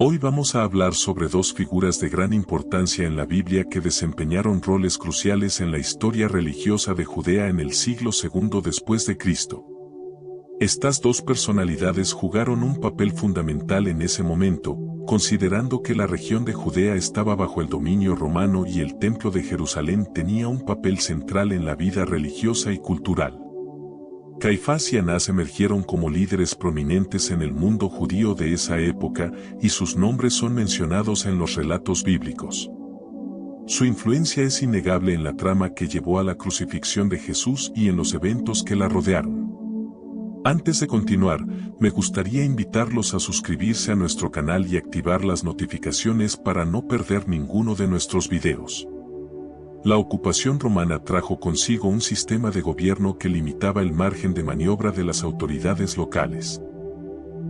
Hoy vamos a hablar sobre dos figuras de gran importancia en la Biblia que desempeñaron roles cruciales en la historia religiosa de Judea en el siglo II después de Cristo. Estas dos personalidades jugaron un papel fundamental en ese momento, considerando que la región de Judea estaba bajo el dominio romano y el Templo de Jerusalén tenía un papel central en la vida religiosa y cultural. Caifás y Anás emergieron como líderes prominentes en el mundo judío de esa época, y sus nombres son mencionados en los relatos bíblicos. Su influencia es innegable en la trama que llevó a la crucifixión de Jesús y en los eventos que la rodearon. Antes de continuar, me gustaría invitarlos a suscribirse a nuestro canal y activar las notificaciones para no perder ninguno de nuestros videos. La ocupación romana trajo consigo un sistema de gobierno que limitaba el margen de maniobra de las autoridades locales.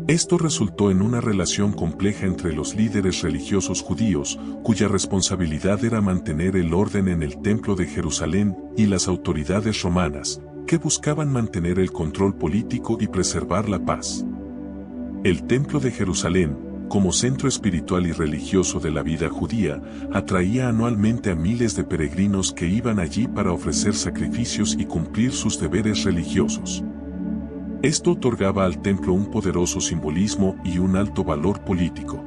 Esto resultó en una relación compleja entre los líderes religiosos judíos, cuya responsabilidad era mantener el orden en el Templo de Jerusalén, y las autoridades romanas, que buscaban mantener el control político y preservar la paz. El Templo de Jerusalén, como centro espiritual y religioso de la vida judía, atraía anualmente a miles de peregrinos que iban allí para ofrecer sacrificios y cumplir sus deberes religiosos. Esto otorgaba al templo un poderoso simbolismo y un alto valor político.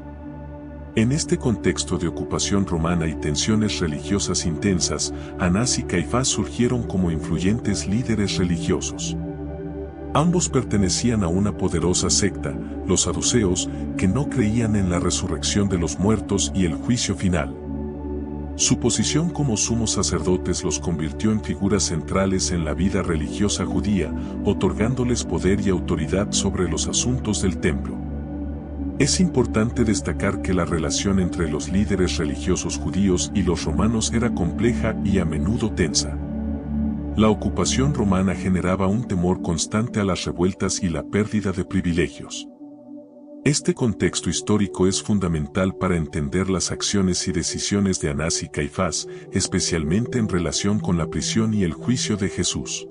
En este contexto de ocupación romana y tensiones religiosas intensas, Anás y Caifás surgieron como influyentes líderes religiosos. Ambos pertenecían a una poderosa secta, los saduceos, que no creían en la resurrección de los muertos y el juicio final. Su posición como sumos sacerdotes los convirtió en figuras centrales en la vida religiosa judía, otorgándoles poder y autoridad sobre los asuntos del templo. Es importante destacar que la relación entre los líderes religiosos judíos y los romanos era compleja y a menudo tensa. La ocupación romana generaba un temor constante a las revueltas y la pérdida de privilegios. Este contexto histórico es fundamental para entender las acciones y decisiones de Anás y Caifás, especialmente en relación con la prisión y el juicio de Jesús.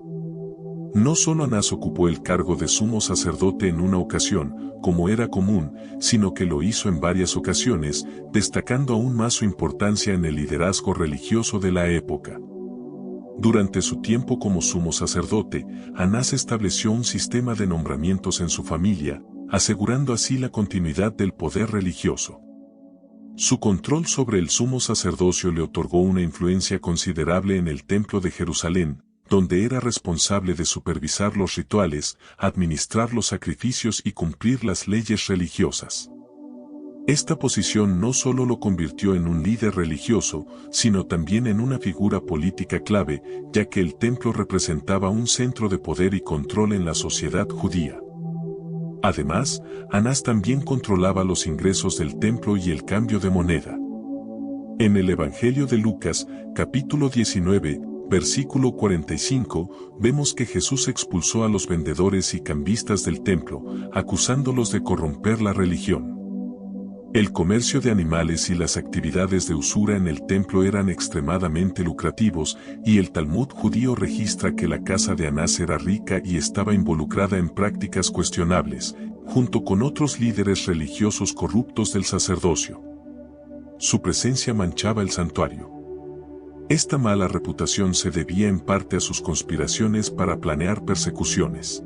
No solo Anás ocupó el cargo de sumo sacerdote en una ocasión, como era común, sino que lo hizo en varias ocasiones, destacando aún más su importancia en el liderazgo religioso de la época. Durante su tiempo como sumo sacerdote, Anás estableció un sistema de nombramientos en su familia, asegurando así la continuidad del poder religioso. Su control sobre el sumo sacerdocio le otorgó una influencia considerable en el Templo de Jerusalén, donde era responsable de supervisar los rituales, administrar los sacrificios y cumplir las leyes religiosas. Esta posición no solo lo convirtió en un líder religioso, sino también en una figura política clave, ya que el templo representaba un centro de poder y control en la sociedad judía. Además, Anás también controlaba los ingresos del templo y el cambio de moneda. En el Evangelio de Lucas, capítulo 19, versículo 45, vemos que Jesús expulsó a los vendedores y cambistas del templo, acusándolos de corromper la religión. El comercio de animales y las actividades de usura en el templo eran extremadamente lucrativos, y el Talmud judío registra que la casa de Anás era rica y estaba involucrada en prácticas cuestionables, junto con otros líderes religiosos corruptos del sacerdocio. Su presencia manchaba el santuario. Esta mala reputación se debía en parte a sus conspiraciones para planear persecuciones.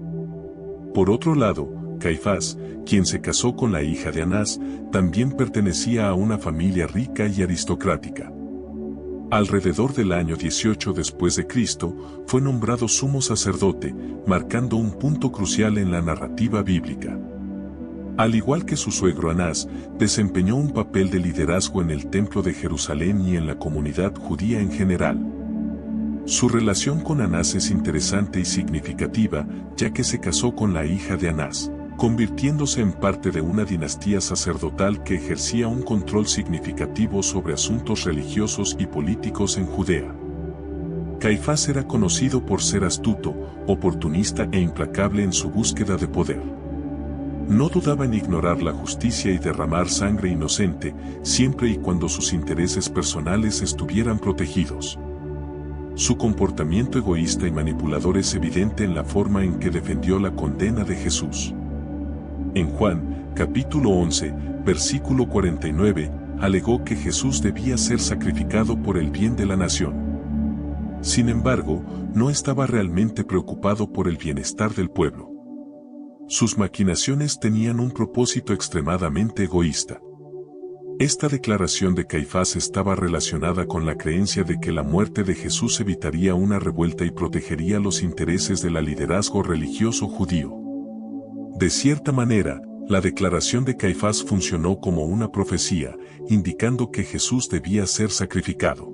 Por otro lado, Caifás, quien se casó con la hija de Anás, también pertenecía a una familia rica y aristocrática. Alrededor del año 18 después de Cristo, fue nombrado sumo sacerdote, marcando un punto crucial en la narrativa bíblica. Al igual que su suegro Anás, desempeñó un papel de liderazgo en el Templo de Jerusalén y en la comunidad judía en general. Su relación con Anás es interesante y significativa, ya que se casó con la hija de Anás, convirtiéndose en parte de una dinastía sacerdotal que ejercía un control significativo sobre asuntos religiosos y políticos en Judea. Caifás era conocido por ser astuto, oportunista e implacable en su búsqueda de poder. No dudaba en ignorar la justicia y derramar sangre inocente, siempre y cuando sus intereses personales estuvieran protegidos. Su comportamiento egoísta y manipulador es evidente en la forma en que defendió la condena de Jesús. En Juan, capítulo 11, versículo 49, alegó que Jesús debía ser sacrificado por el bien de la nación. Sin embargo, no estaba realmente preocupado por el bienestar del pueblo. Sus maquinaciones tenían un propósito extremadamente egoísta. Esta declaración de Caifás estaba relacionada con la creencia de que la muerte de Jesús evitaría una revuelta y protegería los intereses del liderazgo religioso judío. De cierta manera, la declaración de Caifás funcionó como una profecía, indicando que Jesús debía ser sacrificado.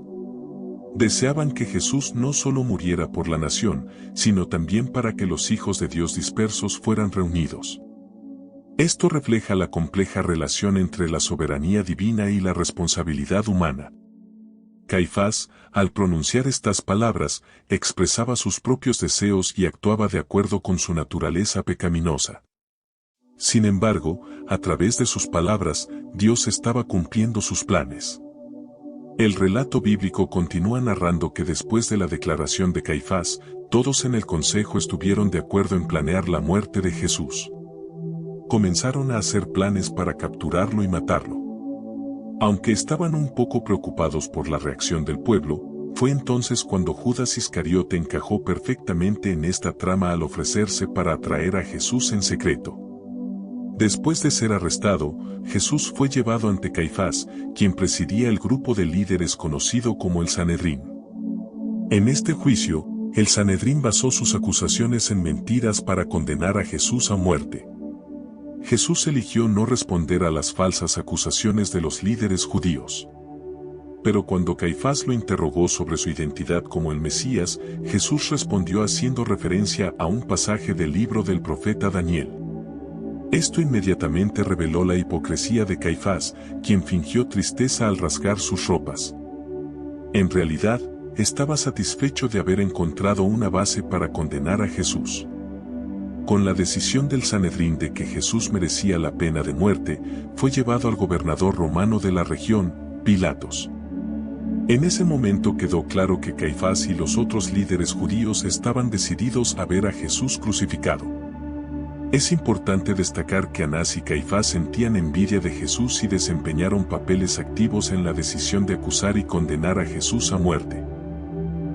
Deseaban que Jesús no solo muriera por la nación, sino también para que los hijos de Dios dispersos fueran reunidos. Esto refleja la compleja relación entre la soberanía divina y la responsabilidad humana. Caifás, al pronunciar estas palabras, expresaba sus propios deseos y actuaba de acuerdo con su naturaleza pecaminosa. Sin embargo, a través de sus palabras, Dios estaba cumpliendo sus planes. El relato bíblico continúa narrando que después de la declaración de Caifás, todos en el consejo estuvieron de acuerdo en planear la muerte de Jesús. Comenzaron a hacer planes para capturarlo y matarlo. Aunque estaban un poco preocupados por la reacción del pueblo, fue entonces cuando Judas Iscariote encajó perfectamente en esta trama al ofrecerse para atraer a Jesús en secreto. Después de ser arrestado, Jesús fue llevado ante Caifás, quien presidía el grupo de líderes conocido como el Sanedrín. En este juicio, el Sanedrín basó sus acusaciones en mentiras para condenar a Jesús a muerte. Jesús eligió no responder a las falsas acusaciones de los líderes judíos. Pero cuando Caifás lo interrogó sobre su identidad como el Mesías, Jesús respondió haciendo referencia a un pasaje del libro del profeta Daniel. Esto inmediatamente reveló la hipocresía de Caifás, quien fingió tristeza al rasgar sus ropas. En realidad, estaba satisfecho de haber encontrado una base para condenar a Jesús. Con la decisión del Sanedrín de que Jesús merecía la pena de muerte, fue llevado al gobernador romano de la región, Pilatos. En ese momento quedó claro que Caifás y los otros líderes judíos estaban decididos a ver a Jesús crucificado. Es importante destacar que Anás y Caifás sentían envidia de Jesús y desempeñaron papeles activos en la decisión de acusar y condenar a Jesús a muerte.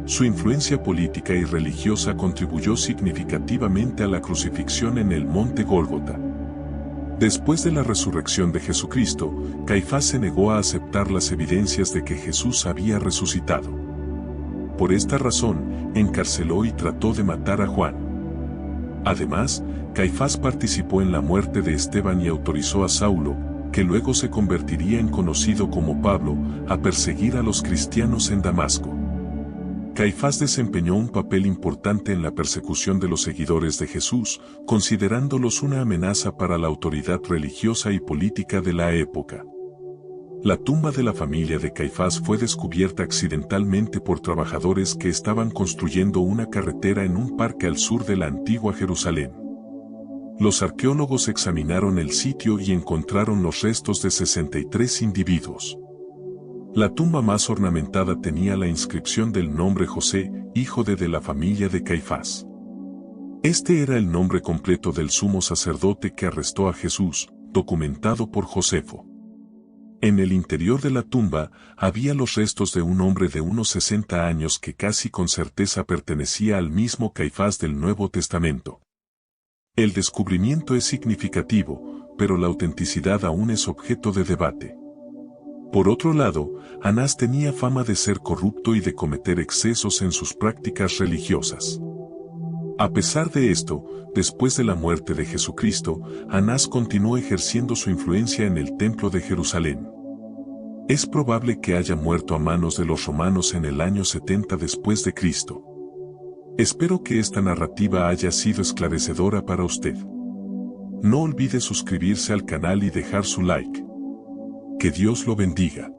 Su influencia política y religiosa contribuyó significativamente a la crucifixión en el monte Gólgota. Después de la resurrección de Jesucristo, Caifás se negó a aceptar las evidencias de que Jesús había resucitado. Por esta razón, encarceló y trató de matar a Juan. Además, Caifás participó en la muerte de Esteban y autorizó a Saulo, que luego se convertiría en conocido como Pablo, a perseguir a los cristianos en Damasco. Caifás desempeñó un papel importante en la persecución de los seguidores de Jesús, considerándolos una amenaza para la autoridad religiosa y política de la época. La tumba de la familia de Caifás fue descubierta accidentalmente por trabajadores que estaban construyendo una carretera en un parque al sur de la antigua Jerusalén. Los arqueólogos examinaron el sitio y encontraron los restos de 63 individuos. La tumba más ornamentada tenía la inscripción del nombre José, hijo de la familia de Caifás. Este era el nombre completo del sumo sacerdote que arrestó a Jesús, documentado por Josefo. En el interior de la tumba había los restos de un hombre de unos 60 años que casi con certeza pertenecía al mismo Caifás del Nuevo Testamento. El descubrimiento es significativo, pero la autenticidad aún es objeto de debate. Por otro lado, Anás tenía fama de ser corrupto y de cometer excesos en sus prácticas religiosas. A pesar de esto, después de la muerte de Jesucristo, Anás continuó ejerciendo su influencia en el templo de Jerusalén. Es probable que haya muerto a manos de los romanos en el año 70 después de Cristo. Espero que esta narrativa haya sido esclarecedora para usted. No olvide suscribirse al canal y dejar su like. Que Dios lo bendiga.